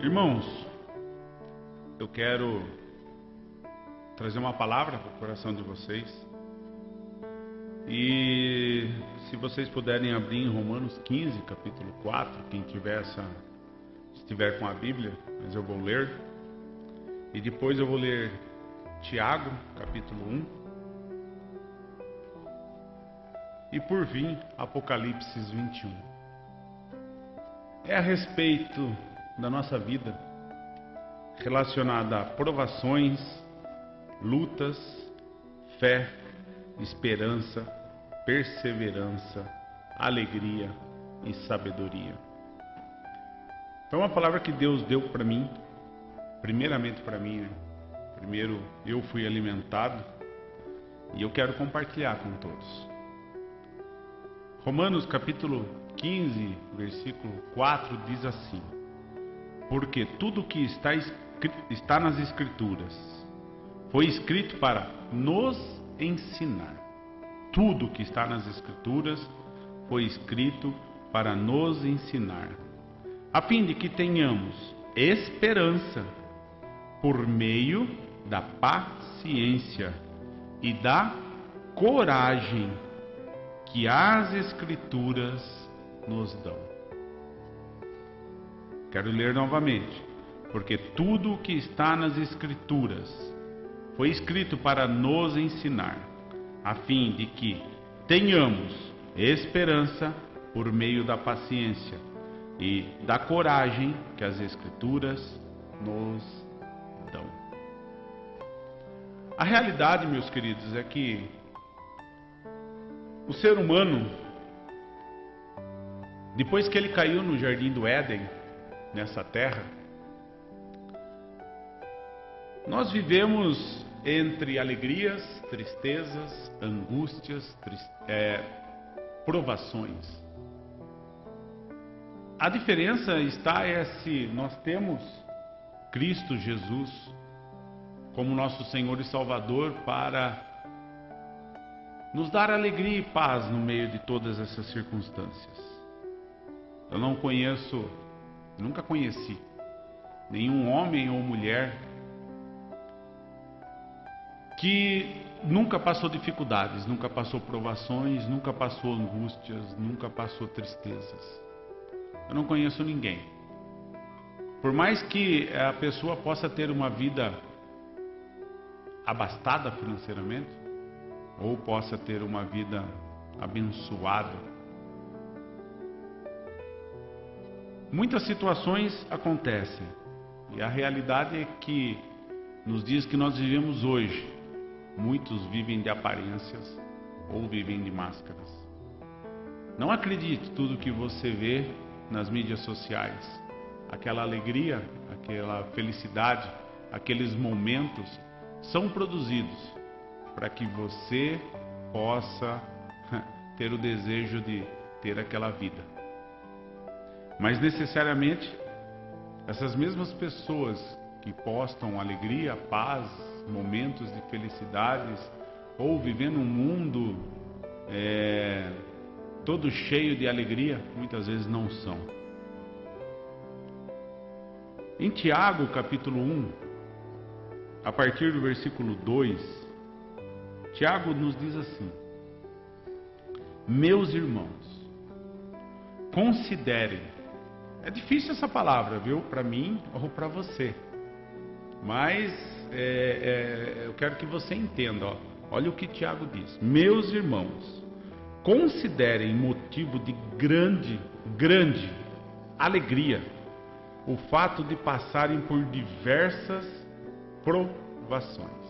Irmãos, eu quero trazer uma palavra para o coração de vocês. E se vocês puderem abrir em Romanos 15, capítulo 4, quem estiver com a Bíblia, mas eu vou ler. E depois eu vou ler Tiago, capítulo 1. E por fim, Apocalipse 21. É a respeito da nossa vida relacionada a provações, lutas, fé, esperança, perseverança, alegria e sabedoria. Então, uma palavra que Deus deu para mim, primeiramente para mim, né? Primeiro eu fui alimentado e eu quero compartilhar com todos. Romanos capítulo 15, versículo 4 diz assim: porque tudo que está nas Escrituras foi escrito para nos ensinar. Tudo que está nas Escrituras foi escrito para nos ensinar, a fim de que tenhamos esperança por meio da paciência e da coragem que as Escrituras nos dão. Quero ler novamente. Porque tudo o que está nas Escrituras foi escrito para nos ensinar, a fim de que tenhamos esperança por meio da paciência e da coragem que as Escrituras nos dão. A realidade, meus queridos, é que o ser humano, depois que ele caiu no jardim do Éden, nessa terra, nós vivemos entre alegrias, tristezas, angústias, provações. A diferença está se nós temos Cristo Jesus como nosso Senhor e Salvador para nos dar alegria e paz no meio de todas essas circunstâncias. Eu nunca conheci nenhum homem ou mulher que nunca passou dificuldades, nunca passou provações, nunca passou angústias, nunca passou tristezas. Eu não conheço ninguém. Por mais que a pessoa possa ter uma vida abastada financeiramente, ou possa ter uma vida abençoada, muitas situações acontecem. E a realidade é que nos dias que nós vivemos hoje, muitos vivem de aparências ou vivem de máscaras. Não acredite tudo que você vê nas mídias sociais. Aquela alegria, aquela felicidade, aqueles momentos são produzidos para que você possa ter o desejo de ter aquela vida. Mas necessariamente essas mesmas pessoas que postam alegria, paz, momentos de felicidades, ou vivendo um mundo todo cheio de alegria, muitas vezes não são. Em Tiago capítulo 1, a partir do versículo 2, Tiago nos diz assim: meus irmãos, considerem. É difícil essa palavra, viu? Para mim ou para você. Mas eu quero que você entenda. Olha o que Tiago diz. Meus irmãos, considerem motivo de grande alegria o fato de passarem por diversas provações.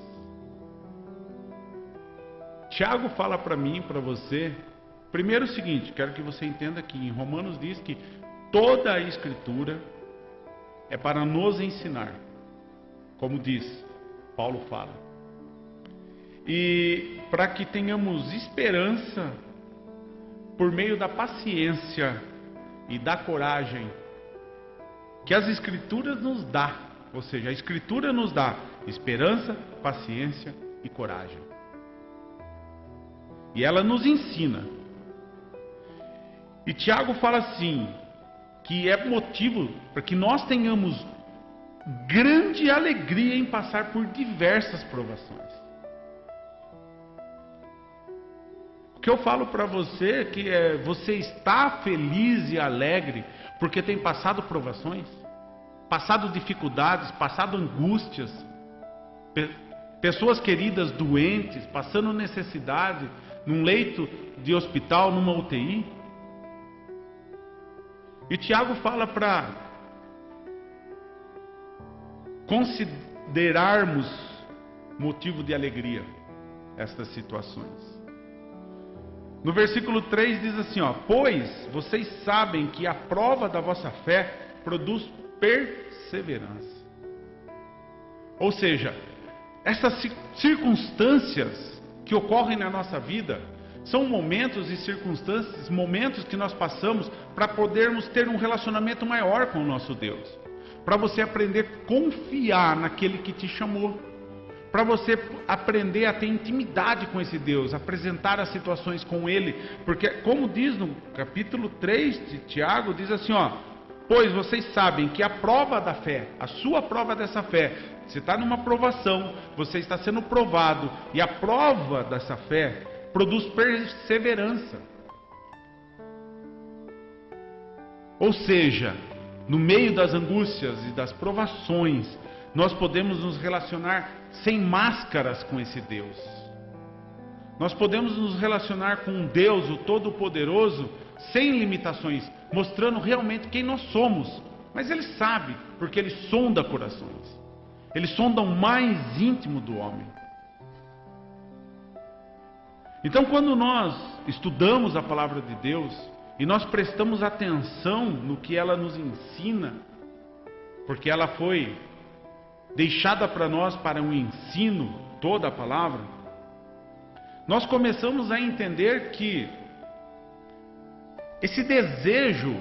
Tiago fala para mim e para você, primeiro o seguinte, quero que você entenda que em Romanos diz que toda a Escritura é para nos ensinar, como diz, Paulo fala. E para que tenhamos esperança por meio da paciência e da coragem que as Escrituras nos dá. Ou seja, a Escritura nos dá esperança, paciência e coragem. E ela nos ensina. E Tiago fala assim, que é motivo para que nós tenhamos grande alegria em passar por diversas provações. O que eu falo para você que você está feliz e alegre porque tem passado provações, passado dificuldades, passado angústias, pessoas queridas doentes, passando necessidade, num leito de hospital, numa UTI. E Tiago fala para considerarmos motivo de alegria estas situações. No versículo 3 diz assim, pois vocês sabem que a prova da vossa fé produz perseverança. Ou seja, essas circunstâncias que ocorrem na nossa vida são momentos e circunstâncias, momentos que nós passamos para podermos ter um relacionamento maior com o nosso Deus. Para você aprender a confiar naquele que te chamou. Para você aprender a ter intimidade com esse Deus, apresentar as situações com Ele. Porque, como diz no capítulo 3 de Tiago, diz assim, pois vocês sabem que a prova da fé, a sua prova dessa fé, você está numa provação, você está sendo provado, e a prova dessa fé produz perseverança. Ou seja, no meio das angústias e das provações, nós podemos nos relacionar sem máscaras com esse Deus. Nós podemos nos relacionar com um Deus, o Todo-Poderoso, sem limitações, mostrando realmente quem nós somos. Mas Ele sabe, porque Ele sonda corações. Ele sonda o mais íntimo do homem. Então, quando nós estudamos a palavra de Deus e nós prestamos atenção no que ela nos ensina, porque ela foi deixada para nós para um ensino, toda a palavra, nós começamos a entender que esse desejo,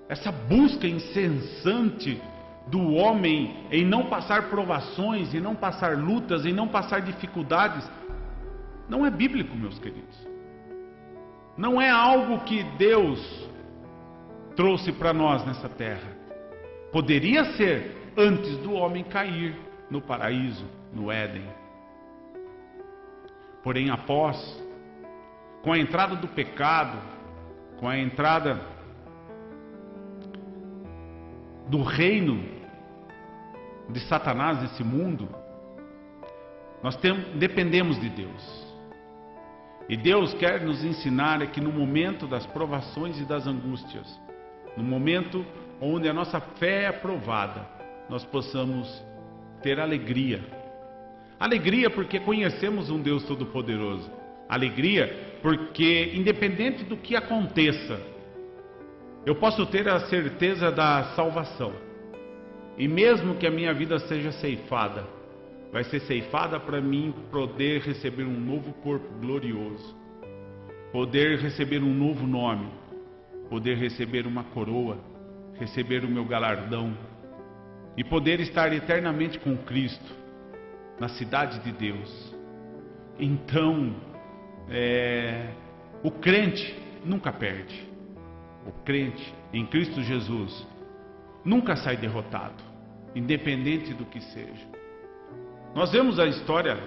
essa busca incessante do homem em não passar provações, em não passar lutas, em não passar dificuldades, não é bíblico, meus queridos. Não é algo que Deus trouxe para nós nessa terra. Poderia ser antes do homem cair no paraíso, no Éden. Porém, após, com a entrada do pecado, com a entrada do reino de Satanás nesse mundo, nós dependemos de Deus. E Deus quer nos ensinar que no momento das provações e das angústias, no momento onde a nossa fé é provada, nós possamos ter alegria. Alegria porque conhecemos um Deus Todo-Poderoso. Alegria porque, independente do que aconteça, eu posso ter a certeza da salvação. E mesmo que a minha vida seja ceifada, vai ser ceifada para mim poder receber um novo corpo glorioso, poder receber um novo nome, poder receber uma coroa, receber o meu galardão e poder estar eternamente com Cristo na cidade de Deus. Então, o crente nunca perde. O crente em Cristo Jesus nunca sai derrotado, independente do que seja. Nós vemos a história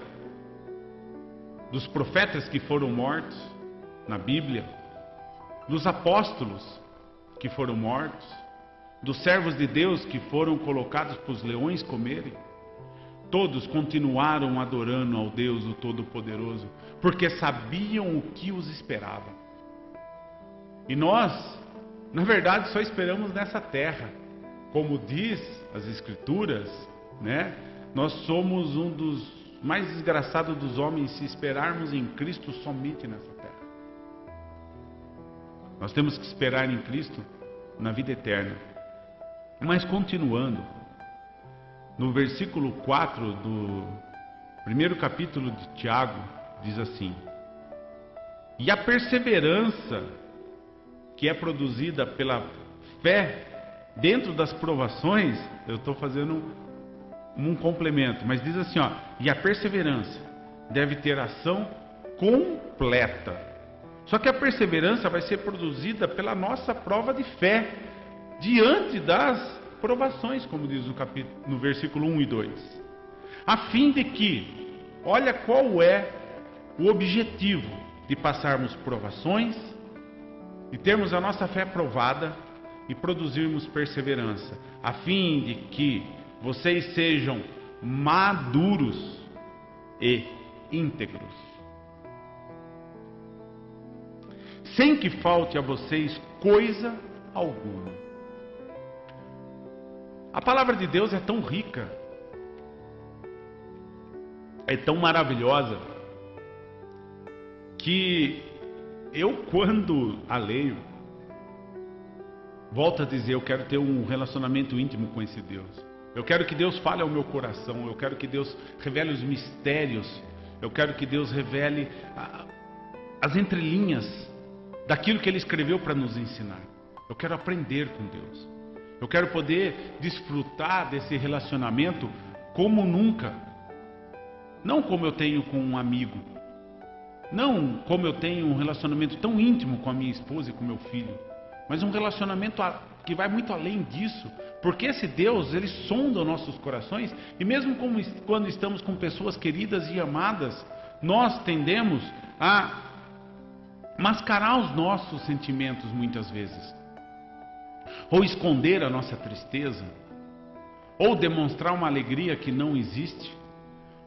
dos profetas que foram mortos na Bíblia, dos apóstolos que foram mortos, dos servos de Deus que foram colocados para os leões comerem. Todos continuaram adorando ao Deus, o Todo-Poderoso, porque sabiam o que os esperava. E nós, na verdade, só esperamos nessa terra. Como diz as Escrituras, né? Nós somos um dos mais desgraçados dos homens se esperarmos em Cristo somente nessa terra. Nós temos que esperar em Cristo na vida eterna. Mas continuando, no versículo 4 do primeiro capítulo de Tiago, diz assim: e a perseverança que é produzida pela fé dentro das provações, eu estou fazendo um complemento, mas diz assim, e a perseverança deve ter ação completa. Só que a perseverança vai ser produzida pela nossa prova de fé diante das provações, como diz no versículo 1 e 2. A fim de que, olha qual é o objetivo de passarmos provações, de termos a nossa fé provada e produzirmos perseverança, a fim de que vocês sejam maduros e íntegros, sem que falte a vocês coisa alguma. A palavra de Deus é tão rica, é tão maravilhosa, que eu, quando a leio, volto a dizer, eu quero ter um relacionamento íntimo com esse Deus. Eu quero que Deus fale ao meu coração, eu quero que Deus revele os mistérios, eu quero que Deus revele as entrelinhas daquilo que Ele escreveu para nos ensinar. Eu quero aprender com Deus. Eu quero poder desfrutar desse relacionamento como nunca. Não como eu tenho com um amigo. Não como eu tenho um relacionamento tão íntimo com a minha esposa e com meu filho. Mas um relacionamento que vai muito além disso. Porque esse Deus, Ele sonda os nossos corações. E mesmo quando estamos com pessoas queridas e amadas, nós tendemos a mascarar os nossos sentimentos muitas vezes. Ou esconder a nossa tristeza. Ou demonstrar uma alegria que não existe.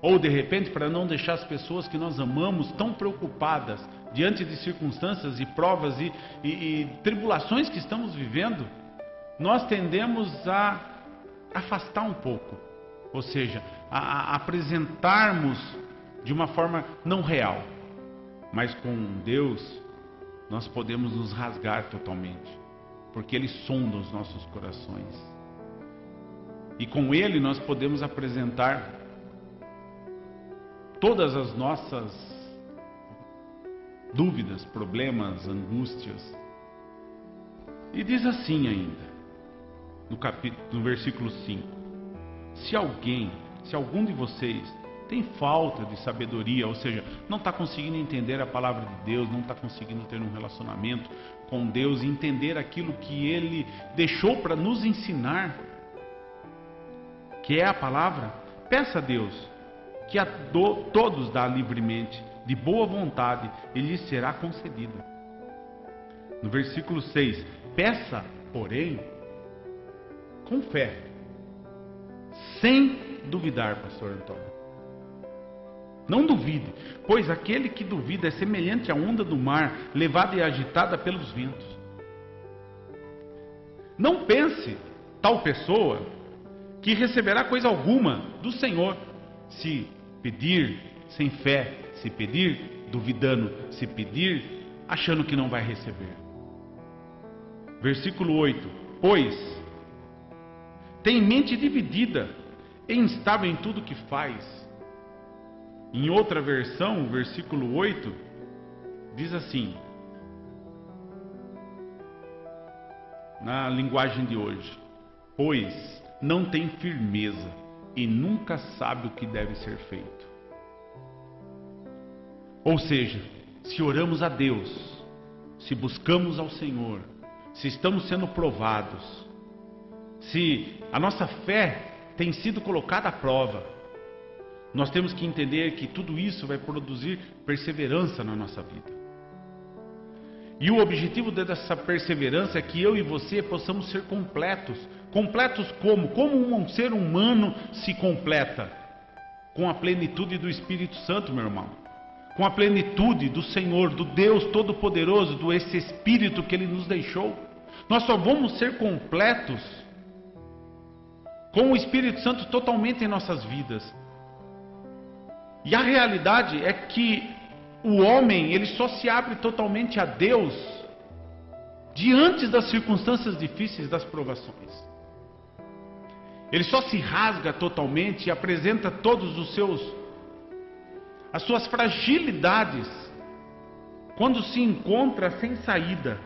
Ou de repente, para não deixar as pessoas que nós amamos tão preocupadas diante de circunstâncias e provas e tribulações que estamos vivendo, nós tendemos a afastar um pouco, ou seja, a apresentarmos de uma forma não real. Mas com Deus nós podemos nos rasgar totalmente, porque Ele sonda os nossos corações. E com Ele nós podemos apresentar todas as nossas dúvidas, problemas, angústias. E diz assim ainda, no versículo 5: se algum de vocês tem falta de sabedoria, ou seja, não está conseguindo entender a palavra de Deus, não está conseguindo ter um relacionamento com Deus e entender aquilo que Ele deixou para nos ensinar, que é a palavra, peça a Deus, que a todos dá livremente, de boa vontade, e lhes será concedida. No versículo 6, peça, porém, com fé, sem duvidar, pastor Antônio. Não duvide, pois aquele que duvida é semelhante à onda do mar, levada e agitada pelos ventos. Não pense, tal pessoa, que receberá coisa alguma do Senhor, se pedir sem fé, se pedir duvidando, se pedir achando que não vai receber. Versículo 8: pois tem mente dividida e instável em tudo que faz. Em outra versão, versículo 8, diz assim, na linguagem de hoje: pois não tem firmeza e nunca sabe o que deve ser feito. Ou seja, se oramos a Deus, se buscamos ao Senhor, se estamos sendo provados, se a nossa fé tem sido colocada à prova, nós temos que entender que tudo isso vai produzir perseverança na nossa vida. E o objetivo dessa perseverança é que eu e você possamos ser completos. Completos como? Como um ser humano se completa? Com a plenitude do Espírito Santo, meu irmão. Com a plenitude do Senhor, do Deus Todo-Poderoso, do esse Espírito que Ele nos deixou. Nós só vamos ser completos com o Espírito Santo totalmente em nossas vidas. E a realidade é que o homem, ele só se abre totalmente a Deus diante das circunstâncias difíceis, das provações. Ele só se rasga totalmente e apresenta todos as suas fragilidades quando se encontra sem saída.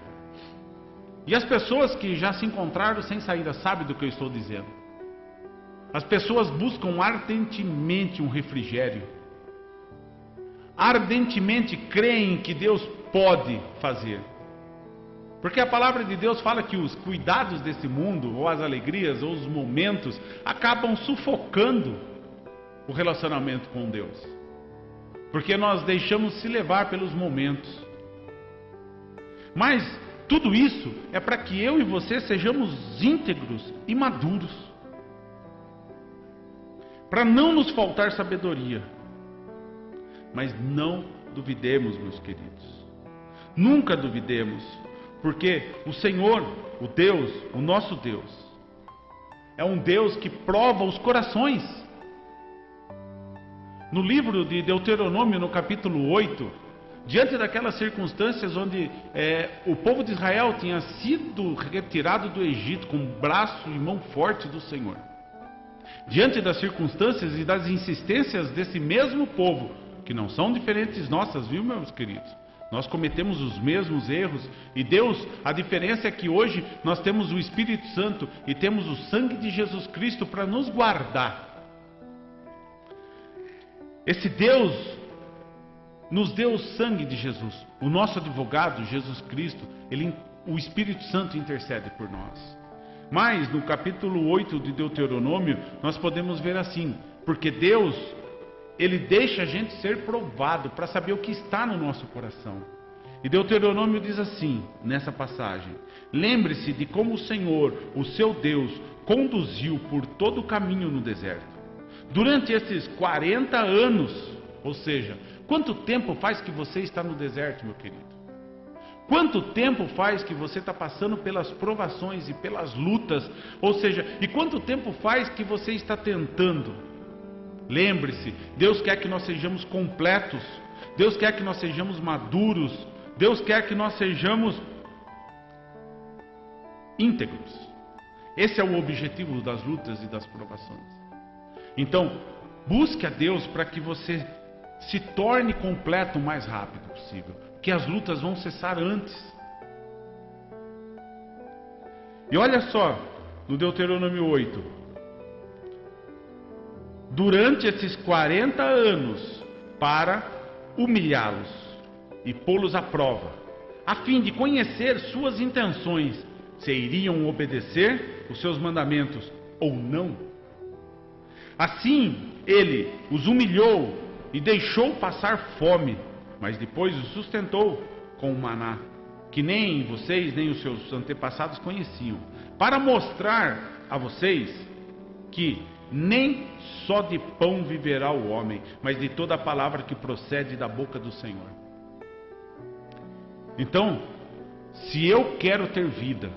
E as pessoas que já se encontraram sem saída sabem do que eu estou dizendo. As pessoas buscam ardentemente um refrigério. Ardentemente creem que Deus pode fazer. Porque a palavra de Deus fala que os cuidados desse mundo, ou as alegrias, ou os momentos, acabam sufocando o relacionamento com Deus. Porque nós deixamos se levar pelos momentos. Mas tudo isso é para que eu e você sejamos íntegros e maduros. Para não nos faltar sabedoria. Mas não duvidemos, meus queridos. Nunca duvidemos. Porque o Senhor, o Deus, o nosso Deus, é um Deus que prova os corações. No livro de Deuteronômio, no capítulo 8, diante daquelas circunstâncias onde o povo de Israel tinha sido retirado do Egito com braço e mão forte do Senhor, diante das circunstâncias e das insistências desse mesmo povo, que não são diferentes nossas, viu, meus queridos? Nós cometemos os mesmos erros e Deus, a diferença é que hoje nós temos o Espírito Santo e temos o sangue de Jesus Cristo para nos guardar. Esse Deus nos deu o sangue de Jesus. O nosso advogado, Jesus Cristo, o Espírito Santo intercede por nós. Mas no capítulo 8 de Deuteronômio, nós podemos ver assim, porque Deus, Ele deixa a gente ser provado para saber o que está no nosso coração. E Deuteronômio diz assim, nessa passagem: lembre-se de como o Senhor, o seu Deus, conduziu por todo o caminho no deserto. Durante esses 40 anos, ou seja, quanto tempo faz que você está no deserto, meu querido? Quanto tempo faz que você está passando pelas provações e pelas lutas? Ou seja, e quanto tempo faz que você está tentando? Lembre-se, Deus quer que nós sejamos completos, Deus quer que nós sejamos maduros, Deus quer que nós sejamos íntegros. Esse é o objetivo das lutas e das provações. Então, busque a Deus para que você se torne completo o mais rápido possível, que as lutas vão cessar antes. E olha só, no Deuteronômio 8, durante esses 40 anos, para humilhá-los e pô-los à prova, a fim de conhecer suas intenções, se iriam obedecer os seus mandamentos ou não. Assim, ele os humilhou e deixou passar fome, mas depois os sustentou com o maná, que nem vocês nem os seus antepassados conheciam, para mostrar a vocês que nem só de pão viverá o homem, mas de toda a palavra que procede da boca do Senhor. Então, se eu quero ter vida,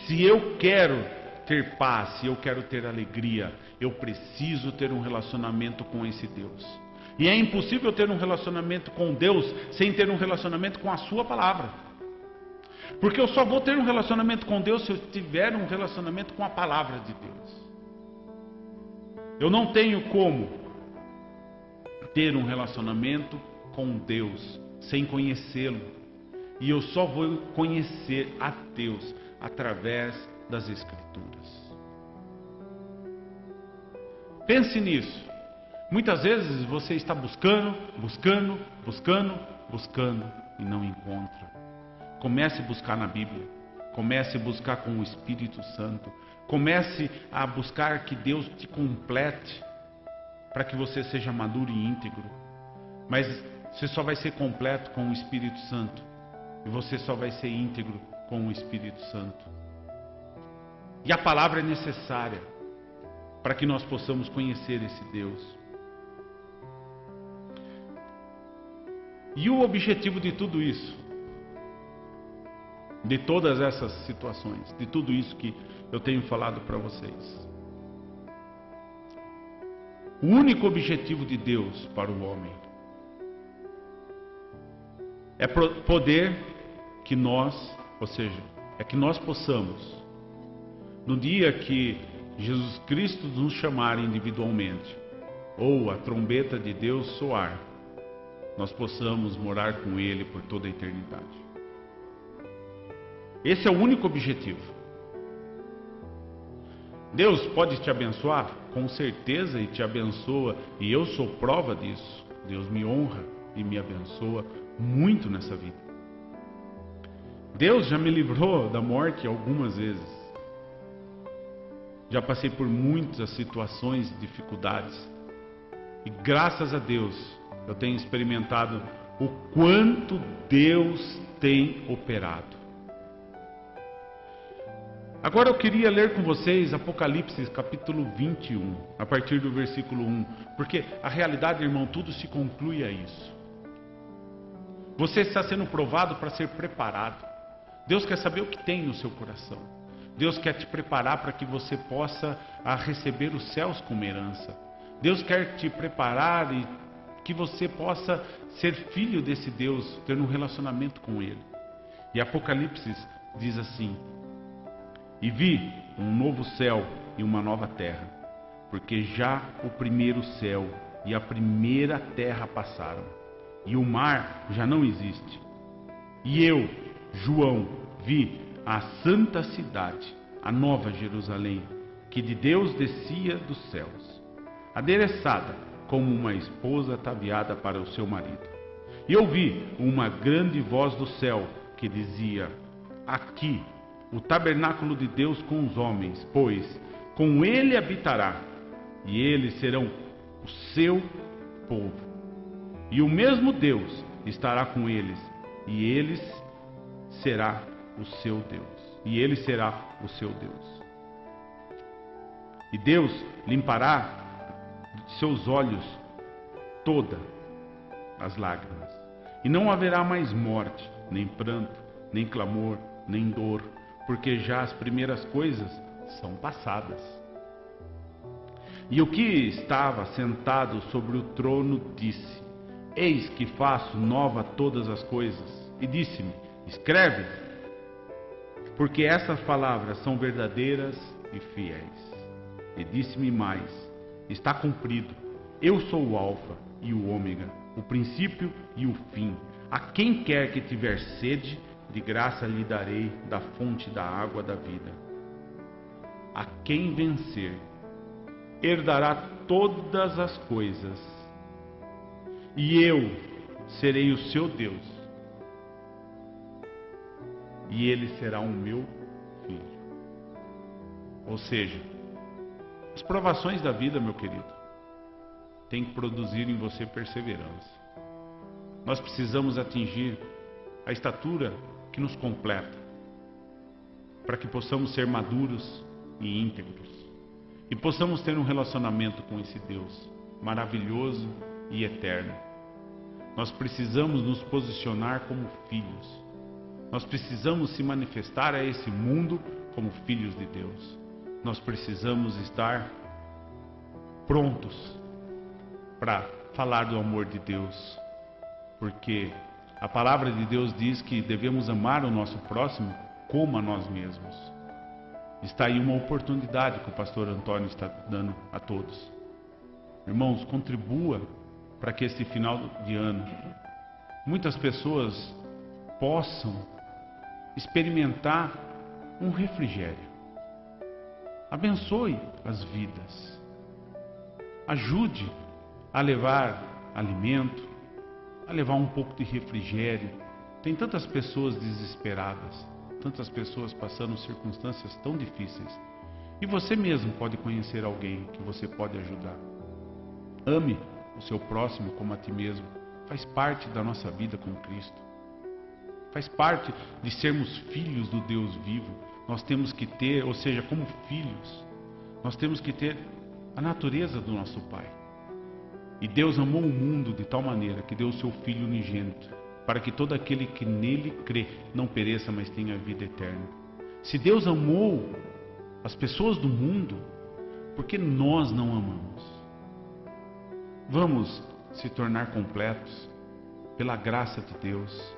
se eu quero ter paz, se eu quero ter alegria, eu preciso ter um relacionamento com esse Deus. E é impossível ter um relacionamento com Deus sem ter um relacionamento com a sua palavra. Porque eu só vou ter um relacionamento com Deus se eu tiver um relacionamento com a palavra de Deus. Eu não tenho como ter um relacionamento com Deus sem conhecê-lo. E eu só vou conhecer a Deus através das Escrituras. Pense nisso. Muitas vezes você está buscando e não encontra. Comece a buscar na Bíblia. Comece a buscar com o Espírito Santo. Comece a buscar que Deus te complete para que você seja maduro e íntegro. Mas você só vai ser completo com o Espírito Santo. E você só vai ser íntegro com o Espírito Santo. E a palavra é necessária para que nós possamos conhecer esse Deus. E o objetivo de tudo isso, de todas essas situações, de tudo isso que eu tenho falado para vocês, o único objetivo de Deus para o homem é poder que nós, ou seja, é que nós possamos, no dia que Jesus Cristo nos chamar individualmente, ou a trombeta de Deus soar, nós possamos morar com Ele por toda a eternidade. Esse é o único objetivo. Deus pode te abençoar? Com certeza, e te abençoa, e eu sou prova disso. Deus me honra e me abençoa muito nessa vida. Deus já me livrou da morte algumas vezes. Já passei por muitas situações e dificuldades. E graças a Deus eu tenho experimentado o quanto Deus tem operado. Agora eu queria ler com vocês Apocalipse capítulo 21, a partir do versículo 1. Porque a realidade, irmão, tudo se conclui a isso. Você está sendo provado para ser preparado. Deus quer saber o que tem no seu coração. Deus quer te preparar para que você possa receber os céus como herança. Deus quer te preparar e que você possa ser filho desse Deus, ter um relacionamento com Ele. E Apocalipse diz assim: E vi um novo céu e uma nova terra, porque já o primeiro céu e a primeira terra passaram, e o mar já não existe. E eu, João, vi a santa cidade, a nova Jerusalém, que de Deus descia dos céus, adereçada como uma esposa ataviada para o seu marido. E ouvi uma grande voz do céu que dizia: Aqui o tabernáculo de Deus com os homens, pois com ele habitará, e eles serão o seu povo. E o mesmo Deus estará com eles, e eles será o seu Deus. E ele será o seu Deus. E Deus limpará de seus olhos todas as lágrimas. E não haverá mais morte, nem pranto, nem clamor, nem dor, porque já as primeiras coisas são passadas. E o que estava sentado sobre o trono disse: Eis que faço nova todas as coisas. E disse-me: Escreve, porque essas palavras são verdadeiras e fiéis. E disse-me mais: Está cumprido. Eu sou o Alfa e o Ômega, o princípio e o fim. A quem quer que tiver sede, de graça lhe darei da fonte da água da vida. A quem vencer, herdará todas as coisas, e eu serei o seu Deus, e ele será o meu filho. Ou seja, as provações da vida, meu querido, têm que produzir em você perseverança. Nós precisamos atingir a estatura que nos completa, para que possamos ser maduros e íntegros, e possamos ter um relacionamento com esse Deus maravilhoso e eterno. Nós precisamos nos posicionar como filhos. Nós precisamos se manifestar a esse mundo como filhos de Deus. Nós precisamos estar prontos para falar do amor de Deus, porque a palavra de Deus diz que devemos amar o nosso próximo como a nós mesmos. Está aí uma oportunidade que o pastor Antônio está dando a todos. Irmãos, contribua para que esse final de ano muitas pessoas possam experimentar um refrigério. Abençoe as vidas. Ajude a levar alimento, a levar um pouco de refrigério. Tem tantas pessoas desesperadas, tantas pessoas passando circunstâncias tão difíceis. E você mesmo pode conhecer alguém que você pode ajudar. Ame o seu próximo como a ti mesmo. Faz parte da nossa vida com Cristo. Faz parte de sermos filhos do Deus vivo. Nós temos que ter, ou seja, como filhos, nós temos que ter a natureza do nosso Pai. E Deus amou o mundo de tal maneira que deu o seu Filho unigênito, para que todo aquele que nele crê não pereça, mas tenha vida eterna. Se Deus amou as pessoas do mundo, por que nós não amamos? Vamos se tornar completos pela graça de Deus.